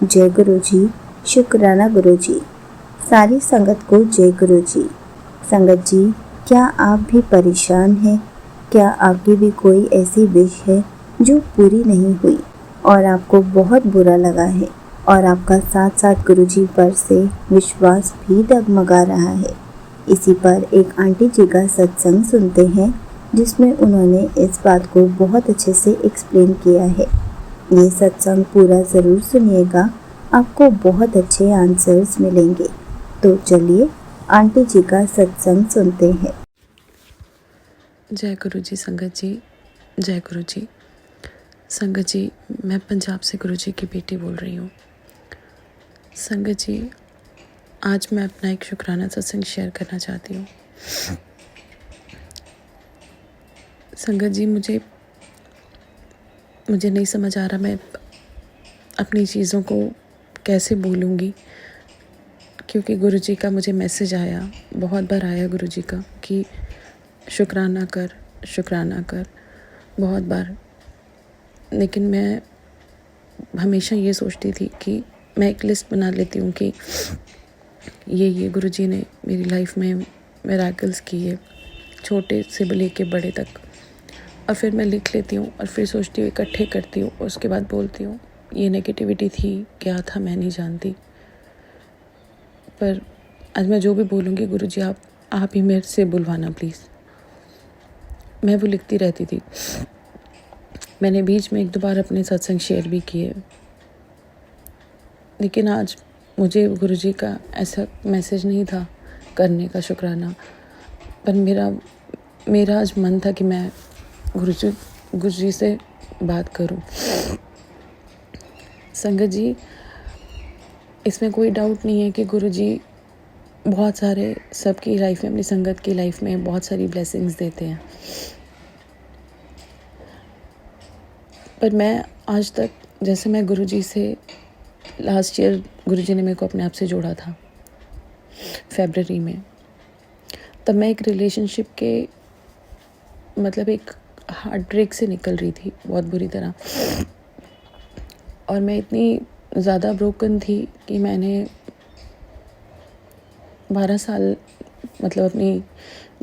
जय गुरु जी, शुक्राना गुरु जी। सारी संगत को जय गुरु जी। संगत जी, क्या आप भी परेशान हैं? क्या आपकी भी कोई ऐसी विश है जो पूरी नहीं हुई और आपको बहुत बुरा लगा है और आपका साथ साथ गुरु जी पर से विश्वास भी डगमगा रहा है? इसी पर एक आंटी जी का सत्संग सुनते हैं जिसमें उन्होंने इस बात को बहुत अच्छे से एक्सप्लेन किया है। ये सत्संग पूरा ज़रूर सुनिएगा, आपको बहुत अच्छे आंसर्स मिलेंगे। तो चलिए आंटी जी का सत्संग सुनते हैं। जय गुरु जी। संगत जी, जय गुरु जी। संगत जी, मैं पंजाब से गुरु जी की बेटी बोल रही हूँ। संगत जी, आज मैं अपना एक शुक्राना सत्संग शेयर करना चाहती हूँ। संगत जी, मुझे नहीं समझ आ रहा मैं अपनी चीज़ों को कैसे बोलूँगी, क्योंकि गुरु जी का मुझे मैसेज आया, बहुत बार आया गुरु जी का कि शुक्राना कर, बहुत बार। लेकिन मैं हमेशा ये सोचती थी कि मैं एक लिस्ट बना लेती हूँ कि ये गुरु जी ने मेरी लाइफ में मिरेकल्स किए, छोटे से लेके बड़े तक। और फिर मैं लिख लेती हूँ और फिर सोचती हूँ, इकट्ठे करती हूँ और उसके बाद बोलती हूँ ये नेगेटिविटी थी, क्या था मैं नहीं जानती। पर आज मैं जो भी बोलूँगी गुरु जी आप ही मेरे से बुलवाना प्लीज़। मैं वो लिखती रहती थी। मैंने बीच में 1-2 बार अपने सत्संग शेयर भी किए, लेकिन आज मुझे गुरु जी का ऐसा मैसेज नहीं था करने का शुक्राना। पर मेरा आज मन था कि मैं गुरु जी से बात करूं। संगत जी, इसमें कोई डाउट नहीं है कि गुरु जी बहुत सारे सबकी लाइफ में, अपनी संगत की लाइफ में बहुत सारी ब्लेसिंग्स देते हैं। पर मैं आज तक, जैसे मैं गुरु जी से लास्ट ईयर गुरु जी ने मेरे को अपने आप से जोड़ा था फरवरी में, तब मैं एक रिलेशनशिप के मतलब एक हार्ट ब्रेक से निकल रही थी बहुत बुरी तरह। और मैं इतनी ज़्यादा ब्रोकन थी कि मैंने 12 साल मतलब अपनी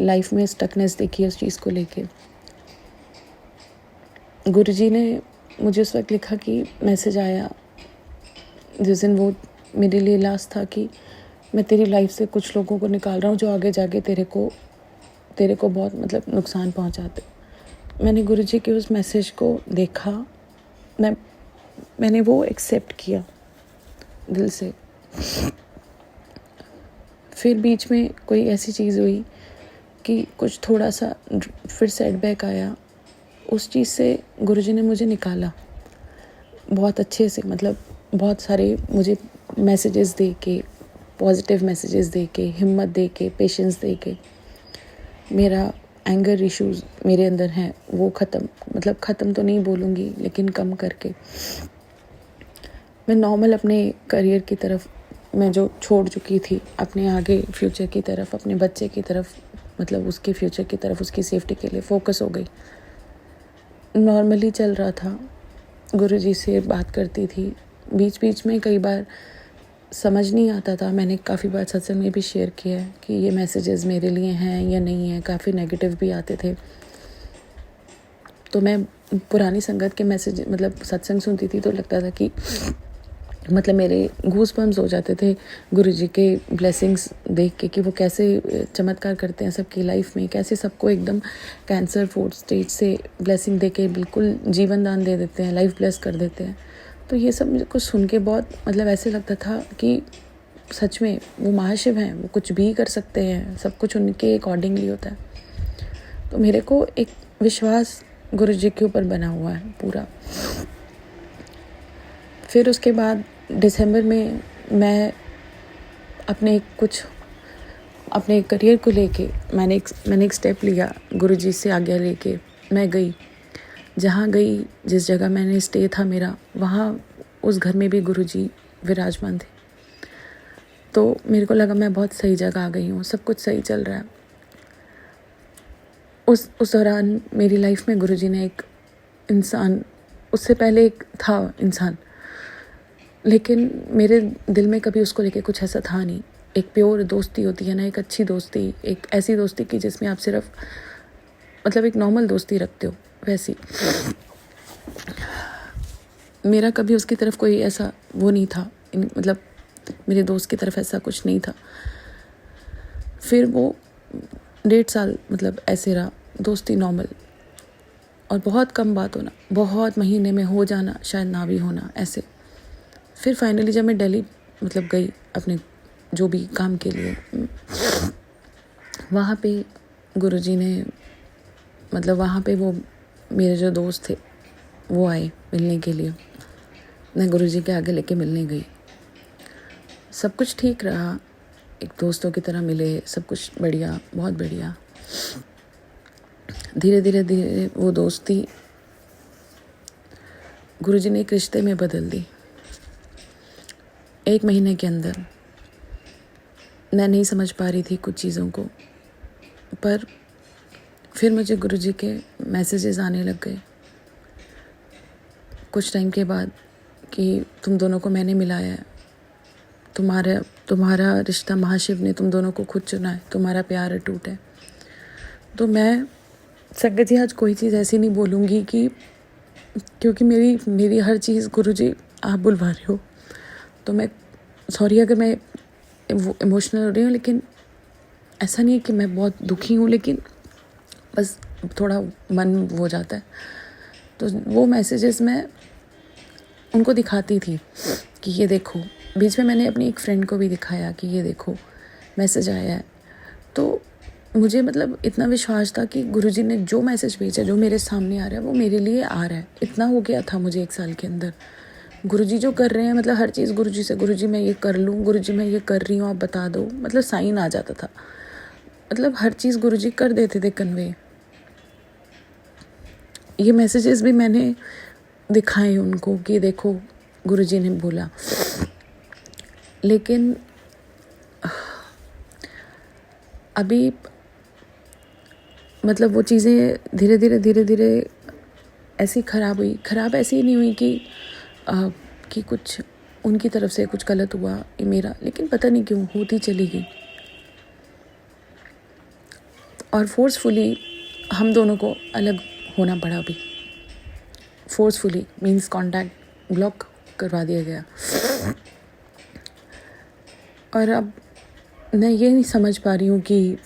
लाइफ में स्टकनेस देखी उस चीज़ को लेके। गुरुजी ने मुझे उस वक्त लिखा कि मैसेज आया जिस दिन, वो मेरे लिए लास्ट था कि मैं तेरी लाइफ से कुछ लोगों को निकाल रहा हूँ जो आगे जाके तेरे को बहुत मतलब नुकसान पहुँचाते। मैंने गुरुजी के उस मैसेज को देखा, मैंने वो एक्सेप्ट किया दिल से। फिर बीच में कोई ऐसी चीज़ हुई कि कुछ थोड़ा सा फिर सेटबैक आया। उस चीज़ से गुरुजी ने मुझे निकाला बहुत अच्छे से, मतलब बहुत सारे मुझे मैसेजेस दे के, पॉजिटिव मैसेजेस दे के, हिम्मत दे के, पेशेंस दे के। मेरा एंगर इश्यूज़ मेरे अंदर हैं वो ख़त्म तो नहीं बोलूँगी, लेकिन कम करके मैं नॉर्मल अपने करियर की तरफ, मैं जो छोड़ चुकी थी, अपने आगे फ्यूचर की तरफ, अपने बच्चे की तरफ, मतलब उसके फ्यूचर की तरफ, उसकी सेफ्टी के लिए फोकस हो गई। नॉर्मली चल रहा था, गुरुजी से बात करती थी। बीच बीच में कई बार समझ नहीं आता था, मैंने काफ़ी बार सत्संग में भी शेयर किया है कि ये मैसेजेस मेरे लिए हैं या नहीं है। काफ़ी नेगेटिव भी आते थे, तो मैं पुरानी संगत के मैसेज मतलब सत्संग सुनती थी तो लगता था कि मतलब मेरे गूस बम्स हो जाते थे गुरुजी के ब्लेसिंग्स देख के, कि वो कैसे चमत्कार करते हैं सबकी लाइफ में, कैसे सबको एकदम कैंसर 4th स्टेज से ब्लेसिंग दे के बिल्कुल जीवन दान दे देते हैं, लाइफ ब्लेस कर देते हैं। तो ये सब मुझे कुछ सुन के बहुत मतलब ऐसे लगता था कि सच में वो महाशिव हैं, वो कुछ भी कर सकते हैं, सब कुछ उनके अकॉर्डिंगली होता है। तो मेरे को एक विश्वास गुरुजी के ऊपर बना हुआ है पूरा। फिर उसके बाद दिसंबर में मैं अपने करियर को लेके मैंने एक स्टेप लिया, गुरुजी से आज्ञा लेके मैं गई। जहाँ गई, जिस जगह मैंने स्टे था मेरा, वहाँ उस घर में भी गुरुजी विराजमान थे। तो मेरे को लगा मैं बहुत सही जगह आ गई हूँ, सब कुछ सही चल रहा है। उस दौरान मेरी लाइफ में गुरुजी ने एक इंसान, उससे पहले एक था इंसान, लेकिन मेरे दिल में कभी उसको लेके कुछ ऐसा था नहीं। एक प्योर दोस्ती होती है ना, एक अच्छी दोस्ती, एक ऐसी दोस्ती कि जिसमें आप सिर्फ मतलब एक नॉर्मल दोस्ती रखते हो, वैसी। मेरा कभी उसकी तरफ कोई ऐसा वो नहीं था, मतलब मेरे दोस्त की तरफ ऐसा कुछ नहीं था। फिर वो 1.5 साल मतलब ऐसे रहा, दोस्ती नॉर्मल, और बहुत कम बात होना, बहुत महीने में हो जाना, शायद ना भी होना, ऐसे। फिर फाइनली जब मैं दिल्ली मतलब गई अपने जो भी काम के लिए, वहाँ पे गुरुजी ने मतलब वहाँ पे वो मेरे जो दोस्त थे वो आए मिलने के लिए। मैं गुरुजी के आगे लेके मिलने गई, सब कुछ ठीक रहा, एक दोस्तों की तरह मिले, सब कुछ बढ़िया, बहुत बढ़िया। धीरे धीरे वो दोस्ती गुरुजी ने एक रिश्ते में बदल दी। 1 महीने के अंदर मैं नहीं समझ पा रही थी कुछ चीज़ों को, पर फिर मुझे गुरुजी के मैसेजेस आने लग गए कुछ टाइम के बाद कि तुम दोनों को मैंने मिलाया है, तुम्हारा रिश्ता महाशिव ने तुम दोनों को खुद चुना है, तुम्हारा प्यार अटूट है। तो मैं संगत जी आज कोई चीज़ ऐसी नहीं बोलूँगी कि क्योंकि मेरी हर चीज़ गुरुजी आप बुलवा रहे हो, तो मैं सॉरी अगर मैं इमोशनल हो रही हूँ, लेकिन ऐसा नहीं है कि मैं बहुत दुखी हूँ, लेकिन बस थोड़ा मन हो जाता है। तो वो मैसेजेस मैं उनको दिखाती थी कि ये देखो, बीच में मैंने अपनी एक फ्रेंड को भी दिखाया कि ये देखो मैसेज आया है। तो मुझे मतलब इतना विश्वास था कि गुरुजी ने जो मैसेज भेजा, जो मेरे सामने आ रहा है, वो मेरे लिए आ रहा है। इतना हो गया था मुझे 1 साल के अंदर। गुरुजी जो कर रहे हैं, मतलब हर चीज़ गुरुजी से, गुरुजी मैं ये कर लूँ, गुरुजी मैं ये कर रही हूँ, आप बता दो, मतलब साइन आ जाता था। मतलब हर चीज़ गुरुजी कर देते थे कन्वे। ये मैसेजेस भी मैंने दिखाए उनको कि देखो गुरुजी ने बोला, लेकिन अभी मतलब वो चीज़ें धीरे धीरे ऐसी ख़राब हुई। ख़राब ऐसी नहीं हुई कि कुछ उनकी तरफ से कुछ गलत हुआ ये मेरा, लेकिन पता नहीं क्यों होती चली गई। और फोर्सफुली हम दोनों को अलग होना पड़ा। भी फोर्सफुली मीन्स कांटेक्ट ब्लॉक करवा दिया गया। और अब मैं ये नहीं समझ पा रही हूँ कि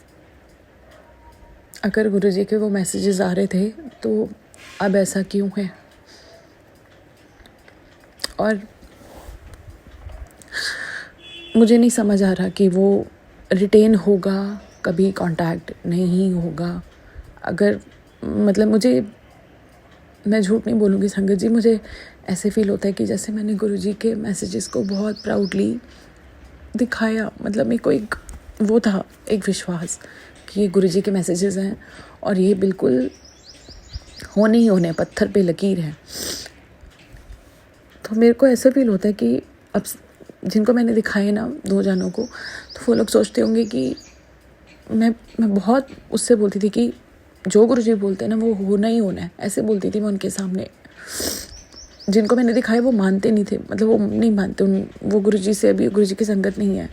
अगर गुरुजी के वो मैसेजेस आ रहे थे तो अब ऐसा क्यों है। और मुझे नहीं समझ आ रहा कि वो रिटेन होगा, कभी कांटेक्ट नहीं होगा। अगर मतलब मैं झूठ नहीं बोलूँगी संगत जी, मुझे ऐसे फील होता है कि जैसे मैंने गुरुजी के मैसेजेस को बहुत प्राउडली दिखाया। मतलब मेरे को एक वो था, एक विश्वास कि ये गुरुजी के मैसेजेस हैं और ये बिल्कुल होने ही होने, पत्थर पे लकीर है। तो मेरे को ऐसा फील होता है कि अब जिनको मैंने दिखाए ना 2 जानों को, तो वो लोग सोचते होंगे कि मैं बहुत उससे बोलती थी कि जो गुरुजी बोलते हैं ना वो होना ही होना है, ऐसे बोलती थी मैं उनके सामने। जिनको मैंने दिखाया वो मानते नहीं थे, मतलब वो नहीं मानते, वो गुरुजी से अभी गुरुजी की संगत नहीं है,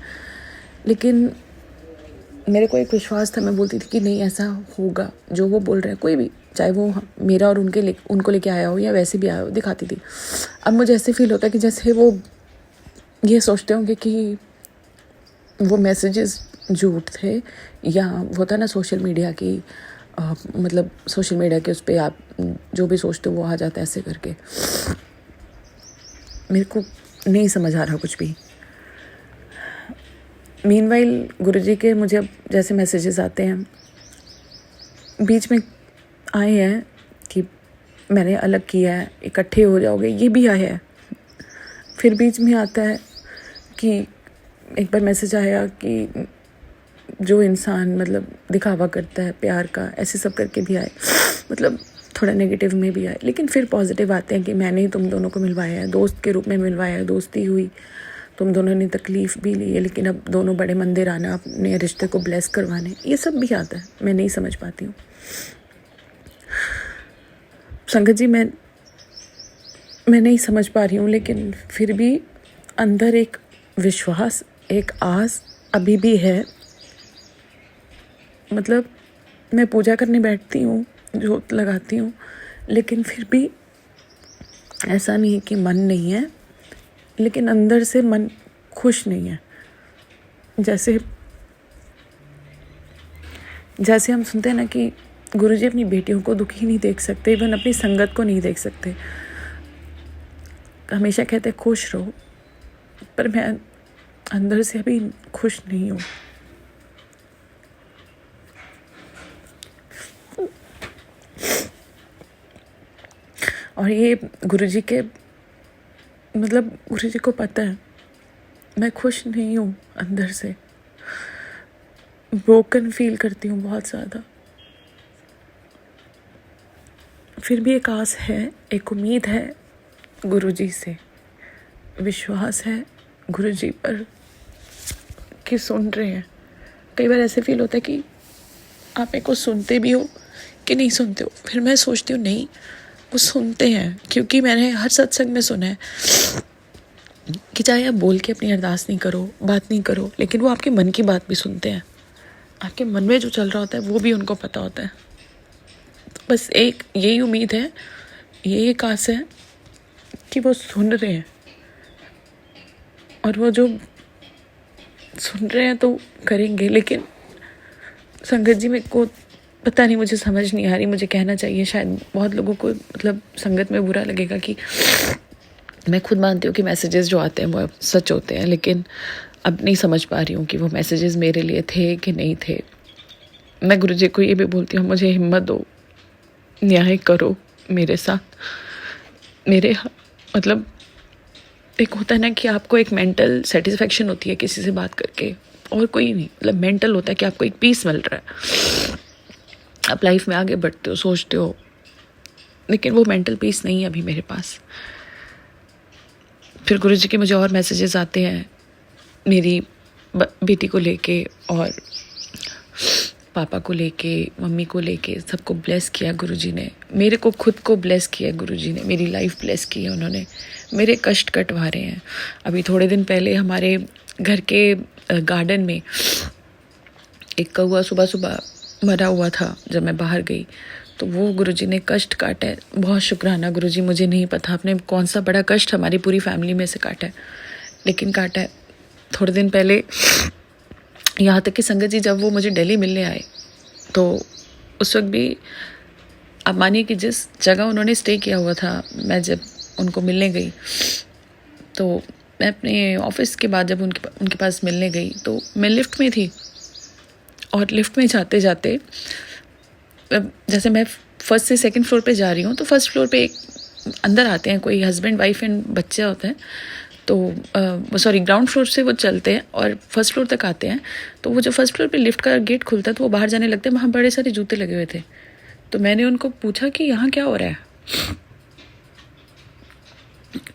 लेकिन मेरे को एक विश्वास था। मैं बोलती थी कि नहीं ऐसा होगा, जो वो बोल रहे हैं, कोई भी, चाहे वो मेरा और उनको लेके आया हो या वैसे भी आया हो, दिखाती थी। अब मुझे ऐसे फील होता है कि जैसे वो ये सोचते होंगे कि वो मैसेजेस झूठ थे, या वो था ना सोशल मीडिया की मतलब सोशल मीडिया के उस पर आप जो भी सोचते हो वो आ जाता है ऐसे करके। मेरे को नहीं समझ आ रहा कुछ भी। मीनवाइल गुरुजी के मुझे अब जैसे मैसेजेस आते हैं, बीच में आए हैं कि मैंने अलग किया है, इकट्ठे हो जाओगे, ये भी आया है। फिर बीच में आता है कि एक बार मैसेज आया कि जो इंसान मतलब दिखावा करता है प्यार का, ऐसे सब करके भी आए, मतलब थोड़ा नेगेटिव में भी आए, लेकिन फिर पॉजिटिव आते हैं कि मैंने ही तुम दोनों को मिलवाया है, दोस्त के रूप में मिलवाया है, दोस्ती हुई, तुम दोनों ने तकलीफ़ भी ली है, लेकिन अब दोनों बड़े मंदिर आना, अपने रिश्ते को ब्लेस करवाने, ये सब भी आता है। मैं नहीं समझ पाती हूँ संगत जी, मैं नहीं समझ पा रही हूँ, लेकिन फिर भी अंदर एक विश्वास, एक आस अभी भी है। मतलब मैं पूजा करने बैठती हूँ, जोत लगाती हूँ, लेकिन फिर भी ऐसा नहीं है कि मन नहीं है, लेकिन अंदर से मन खुश नहीं है। जैसे हम सुनते हैं ना कि गुरुजी अपनी बेटियों को दुखी नहीं देख सकते, इवन अपनी संगत को नहीं देख सकते। हमेशा कहते खुश रहो, पर मैं अंदर से अभी खुश नहीं हूँ। और ये गुरुजी को पता है मैं खुश नहीं हूँ, अंदर से ब्रोकन फील करती हूँ बहुत ज़्यादा। फिर भी एक आस है, एक उम्मीद है गुरुजी से, विश्वास है गुरुजी पर कि सुन रहे हैं। कई बार ऐसे फील होता है कि आप मेरे को सुनते भी हो कि नहीं सुनते हो। फिर मैं सोचती हूँ नहीं, वो सुनते हैं, क्योंकि मैंने हर सत्संग में सुना है कि चाहे आप बोल के अपनी अरदास नहीं करो, बात नहीं करो, लेकिन वो आपके मन की बात भी सुनते हैं। आपके मन में जो चल रहा होता है वो भी उनको पता होता है। तो बस एक यही उम्मीद है, यही एक आस है कि वो सुन रहे हैं, और वो जो सुन रहे हैं तो करेंगे। लेकिन संगत जी, मेरे को पता नहीं, मुझे समझ नहीं आ रही। मुझे कहना चाहिए, शायद बहुत लोगों को मतलब संगत में बुरा लगेगा कि मैं खुद मानती हूँ कि मैसेजेस जो आते हैं वो सच होते हैं, लेकिन अब नहीं समझ पा रही हूँ कि वो मैसेजेस मेरे लिए थे कि नहीं थे। मैं गुरुजी को ये भी बोलती हूँ, मुझे हिम्मत दो, न्याय करो मेरे साथ। मतलब एक होता है ना कि आपको एक मेंटल सेटिस्फेक्शन होती है किसी से बात करके, और कोई नहीं, मतलब मेंटल होता है कि आपको एक पीस मिल रहा है, आप लाइफ में आगे बढ़ते हो, सोचते हो, लेकिन वो मेंटल पीस नहीं है अभी मेरे पास। फिर गुरुजी के मुझे और मैसेजेस आते हैं मेरी बेटी को लेके, और पापा को लेके, मम्मी को लेके, सबको ब्लेस किया गुरुजी ने। मेरे को खुद को ब्लेस किया गुरुजी ने, मेरी लाइफ ब्लेस की है उन्होंने, मेरे कष्ट कटवा रहे हैं। अभी थोड़े दिन पहले हमारे घर के गार्डन में एक कौवा सुबह सुबह मरा हुआ था। जब मैं बाहर गई तो वो गुरुजी ने कष्ट काटा है। बहुत शुक्राना गुरुजी, मुझे नहीं पता आपने कौन सा बड़ा कष्ट हमारी पूरी फैमिली में से काटा है, लेकिन काटा है। थोड़े दिन पहले यहाँ तक कि संगत जी जब वो मुझे दिल्ली मिलने आए तो उस वक्त भी आप मानिए कि जिस जगह उन्होंने स्टे किया हुआ था, मैं जब उनको मिलने गई तो मैं अपने ऑफिस के बाद जब उनके पास मिलने गई तो मैं लिफ्ट में थी, और लिफ्ट में जाते जाते जैसे मैं फर्स्ट से सेकंड फ्लोर पे जा रही हूँ, तो फर्स्ट फ्लोर पे एक अंदर आते हैं कोई हस्बैंड वाइफ एंड बच्चे होते हैं, तो सॉरी ग्राउंड फ्लोर से वो चलते हैं और फर्स्ट फ्लोर तक आते हैं। तो वो जो फर्स्ट फ्लोर पे लिफ्ट का गेट खुलता है तो वो बाहर जाने लगते हैं, वहाँ बड़े सारे जूते लगे हुए थे। तो मैंने उनको पूछा कि यहाँ क्या हो रहा है,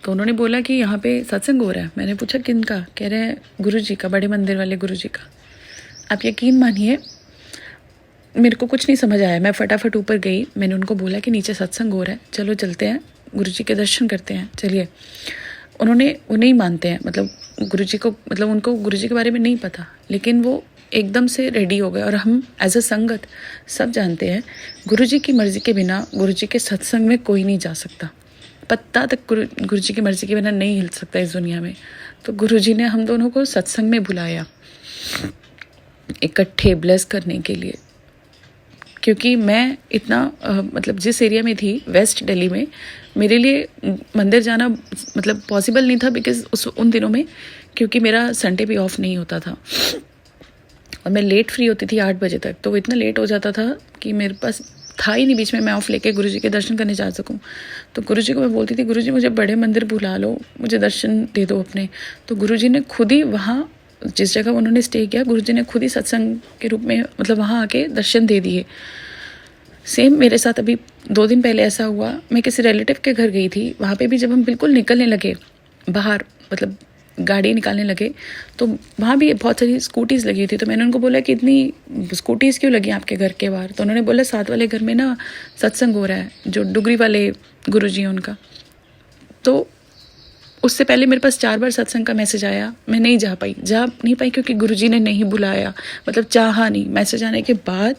तो उन्होंने बोला कि यहाँ पे सत्संग हो रहा है। मैंने पूछा किन का, कह रहे हैं गुरुजी का, बड़े मंदिर वाले गुरुजी का। आप यकीन मानिए मेरे को कुछ नहीं समझ आया, मैं फटाफट ऊपर गई, मैंने उनको बोला कि नीचे सत्संग हो रहा है, चलो चलते हैं गुरुजी के दर्शन करते हैं, चलिए। वो नहीं मानते हैं, मतलब गुरुजी को, मतलब उनको गुरुजी के बारे में नहीं पता, लेकिन वो एकदम से रेडी हो गए। और हम एज अ संगत सब जानते हैं गुरुजी की मर्ज़ी के बिना गुरुजी के सत्संग में कोई नहीं जा सकता, पत्ता तक गुरुजी की मर्ज़ी के बिना नहीं हिल सकता इस दुनिया में। तो गुरुजी ने हम दोनों को सत्संग में बुलाया इकट्ठे ब्लेस करने के लिए, क्योंकि मैं इतना मतलब जिस एरिया में थी वेस्ट दिल्ली में, मेरे लिए मंदिर जाना मतलब पॉसिबल नहीं था, बिकॉज उन दिनों में क्योंकि मेरा संडे भी ऑफ नहीं होता था और मैं लेट फ्री होती थी 8 बजे तक, तो वो इतना लेट हो जाता था कि मेरे पास था ही नहीं बीच में मैं ऑफ लेके गुरुजी के दर्शन करने जा सकूं। तो गुरुजी को मैं बोलती थी गुरुजी मुझे बड़े मंदिर बुला लो, मुझे दर्शन दे दो अपने। तो गुरुजी ने खुद ही वहाँ जिस जगह उन्होंने स्टे किया, गुरुजी ने खुद ही सत्संग के रूप में मतलब वहाँ आके दर्शन दे दिए। सेम मेरे साथ अभी 2 दिन पहले ऐसा हुआ, मैं किसी रिलेटिव के घर गई थी, वहाँ पे भी जब हम बिल्कुल निकलने लगे बाहर, मतलब गाड़ी निकालने लगे, तो वहाँ भी बहुत सारी स्कूटीज़ लगी थी। तो मैंने उनको बोला कि इतनी स्कूटीज़ क्यों लगी आपके घर के बाहर? तो उन्होंने बोला साथ वाले घर में ना सत्संग हो रहा है, जो डुगरी वाले गुरुजी हैं उनका। तो उससे पहले मेरे पास 4 बार सत्संग का मैसेज आया, मैं नहीं जा पाई क्योंकि गुरुजी ने नहीं बुलाया, मतलब चाहा नहीं। मैसेज आने के बाद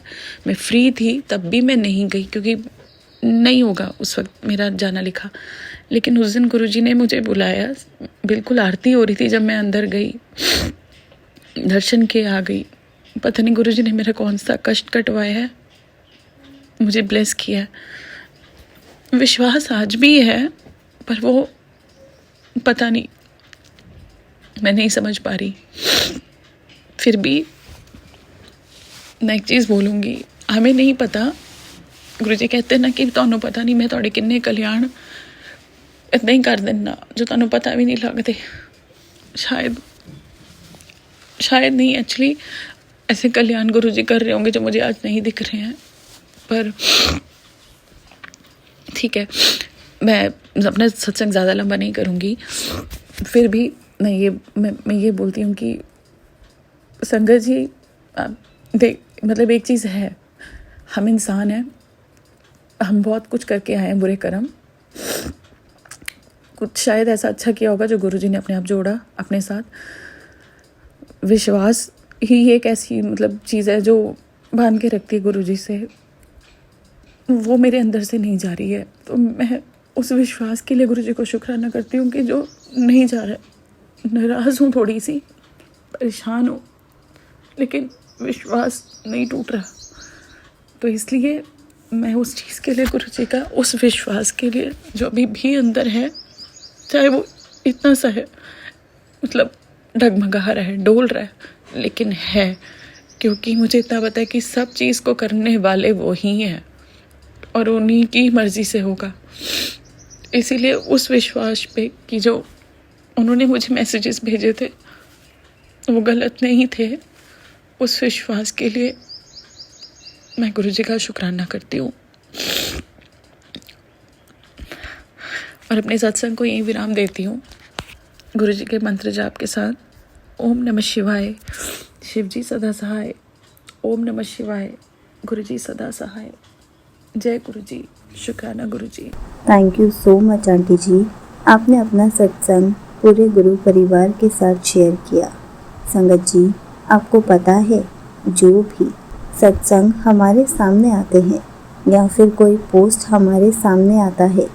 मैं फ्री थी, तब भी मैं नहीं गई क्योंकि नहीं होगा उस वक्त मेरा जाना लिखा। लेकिन उस दिन गुरुजी ने मुझे बुलाया, बिल्कुल आरती हो रही थी जब मैं अंदर गई, दर्शन के आ गई। पता नहीं गुरुजी ने मेरा कौन सा कष्ट कटवाया है, मुझे ब्लेस किया है। विश्वास आज भी है, पर वो पता नहीं, मैं नहीं समझ पा रही। फिर भी मैं एक चीज़ बोलूँगी, हमें नहीं पता। गुरुजी कहते ना कि ਤੁਹਾਨੂੰ पता नहीं मैं ਤੁਹਾਡੇ किन्ने कल्याण इतना ही कर देना जो ਤੁਹਾਨੂੰ पता भी नहीं लगते। शायद नहीं, एक्चुअली ऐसे कल्याण गुरुजी कर रहे होंगे जो मुझे आज नहीं दिख रहे हैं। पर ठीक है, मैं अपना सत्संग ज़्यादा लंबा नहीं करूँगी। फिर भी मैं ये बोलती हूँ कि संगत जी, मतलब एक चीज़ है, हम इंसान हैं, हम बहुत कुछ करके आए हैं बुरे कर्म। कुछ शायद ऐसा अच्छा किया होगा जो गुरुजी ने अपने आप जोड़ा अपने साथ। विश्वास ही एक ऐसी मतलब चीज़ है जो बांध के रखती है गुरुजी से, वो मेरे अंदर से नहीं जा रही है। तो मैं उस विश्वास के लिए गुरुजी को शुक्राना करती हूँ कि जो नहीं जा रहा है। नाराज़ हूँ, थोड़ी सी परेशान हूँ, लेकिन विश्वास नहीं टूट रहा। तो इसलिए मैं उस चीज़ के लिए गुरुजी का, उस विश्वास के लिए जो अभी भी अंदर है, चाहे वो इतना सा है, मतलब डगमगा रहा है, डोल रहा है, लेकिन है, क्योंकि मुझे इतना पता है कि सब चीज़ को करने वाले वो ही हैं और उन्हीं की मर्ज़ी से होगा। इसीलिए उस विश्वास पे कि जो उन्होंने मुझे मैसेजेस भेजे थे वो गलत नहीं थे, उस विश्वास के लिए मैं गुरुजी का शुक्राना करती हूँ। और अपने सत्संग को यही विराम देती हूँ गुरुजी के मंत्र जाप के साथ। ओम नमः शिवाय, शिवजी सदा सहाय। ओम नमः शिवाय, गुरुजी सदा सहाय। जय गुरुजी, शुक्राना Guruji. Thank you so much aunty ji, आपने अपना सत्संग पूरे गुरु परिवार के साथ शेयर किया। संगत जी, आपको पता है, जो भी सत्संग हमारे सामने आते हैं या फिर कोई पोस्ट हमारे सामने आता है,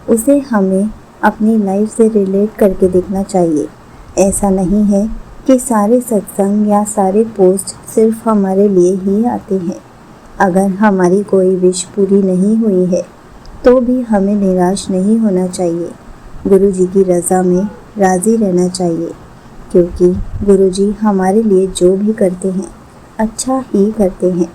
उसे हमें अपनी लाइफ से रिलेट करके देखना चाहिए। ऐसा नहीं है कि सारे सत्संग या सारे पोस्ट सिर्फ हमारे लिए ही आते हैं। अगर हमारी कोई विश पूरी नहीं हुई है तो भी हमें निराश नहीं होना चाहिए। गुरुजी की रज़ा में राज़ी रहना चाहिए, क्योंकि गुरुजी हमारे लिए जो भी करते हैं अच्छा ही करते हैं।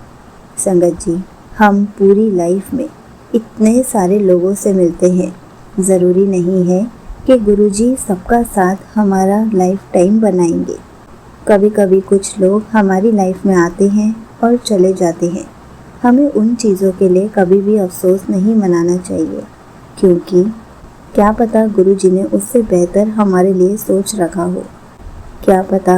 संगत जी, हम पूरी लाइफ में इतने सारे लोगों से मिलते हैं, ज़रूरी नहीं है कि गुरुजी सबका साथ हमारा लाइफ टाइम बनाएंगे। कभी कभी कुछ लोग हमारी लाइफ में आते हैं और चले जाते हैं। हमें उन चीज़ों के लिए कभी भी अफसोस नहीं मनाना चाहिए, क्योंकि क्या पता गुरुजी ने उससे बेहतर हमारे लिए सोच रखा हो। क्या पता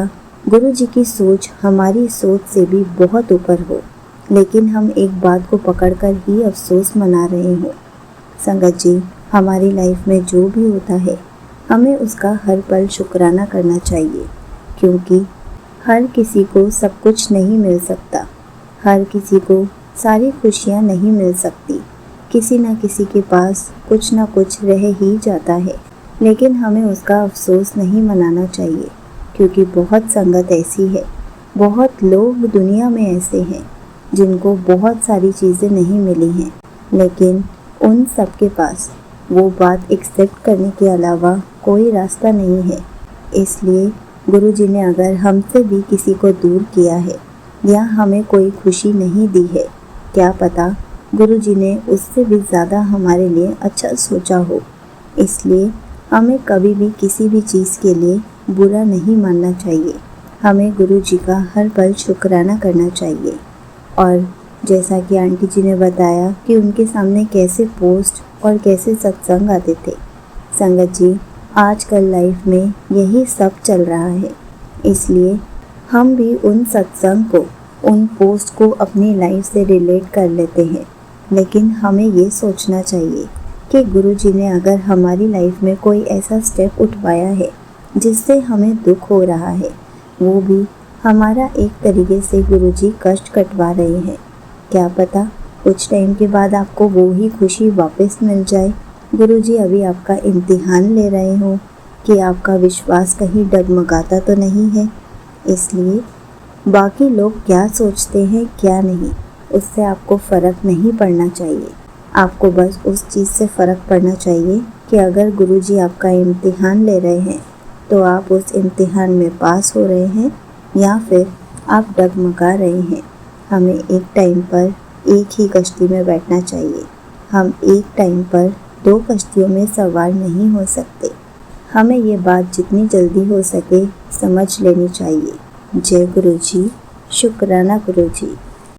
गुरुजी की सोच हमारी सोच से भी बहुत ऊपर हो, लेकिन हम एक बात को पकड़कर ही अफसोस मना रहे हों। संगत जी, हमारी लाइफ में जो भी होता है हमें उसका हर पल शुक्राना करना चाहिए, क्योंकि हर किसी को सब कुछ नहीं मिल सकता, हर किसी को सारी खुशियाँ नहीं मिल सकती। किसी न किसी के पास कुछ न कुछ रह ही जाता है, लेकिन हमें उसका अफसोस नहीं मनाना चाहिए, क्योंकि बहुत संगत ऐसी है, बहुत लोग दुनिया में ऐसे हैं जिनको बहुत सारी चीज़ें नहीं मिली हैं, लेकिन उन सब के पास वो बात एक्सेप्ट करने के अलावा कोई रास्ता नहीं है। इसलिए गुरुजी ने अगर हमसे भी किसी को दूर किया है या हमें कोई खुशी नहीं दी है, क्या पता गुरुजी ने उससे भी ज़्यादा हमारे लिए अच्छा सोचा हो। इसलिए हमें कभी भी किसी भी चीज़ के लिए बुरा नहीं मानना चाहिए। हमें गुरुजी का हर पल शुक्राना करना चाहिए। और जैसा कि आंटी जी ने बताया कि उनके सामने कैसे पोस्ट और कैसे सत्संग आते थे, संगत जी, आजकल लाइफ में यही सब चल रहा है। इसलिए हम भी उन सत्संग को, उन पोस्ट को अपनी लाइफ से रिलेट कर लेते हैं, लेकिन हमें ये सोचना चाहिए कि गुरुजी ने अगर हमारी लाइफ में कोई ऐसा स्टेप उठवाया है जिससे हमें दुख हो रहा है, वो भी हमारा एक तरीके से गुरुजी कष्ट कटवा रहे हैं। क्या पता कुछ टाइम के बाद आपको वो ही खुशी वापस मिल जाए। गुरुजी अभी आपका इम्तिहान ले रहे हो कि आपका विश्वास कहीं डगमगाता तो नहीं है। इसलिए बाकी लोग क्या सोचते हैं क्या नहीं, उससे आपको फ़र्क नहीं पड़ना चाहिए। आपको बस उस चीज़ से फ़र्क पड़ना चाहिए कि अगर गुरुजी आपका इम्तिहान ले रहे हैं तो आप उस इम्तिहान में पास हो रहे हैं या फिर आप डगमगा रहे हैं। हमें एक टाइम पर एक ही कश्ती में बैठना चाहिए। हम एक टाइम पर 2 कश्तियों में सवार नहीं हो सकते। हमें ये बात जितनी जल्दी हो सके समझ लेनी चाहिए। जय गुरुजी, शुक्राना गुरुजी।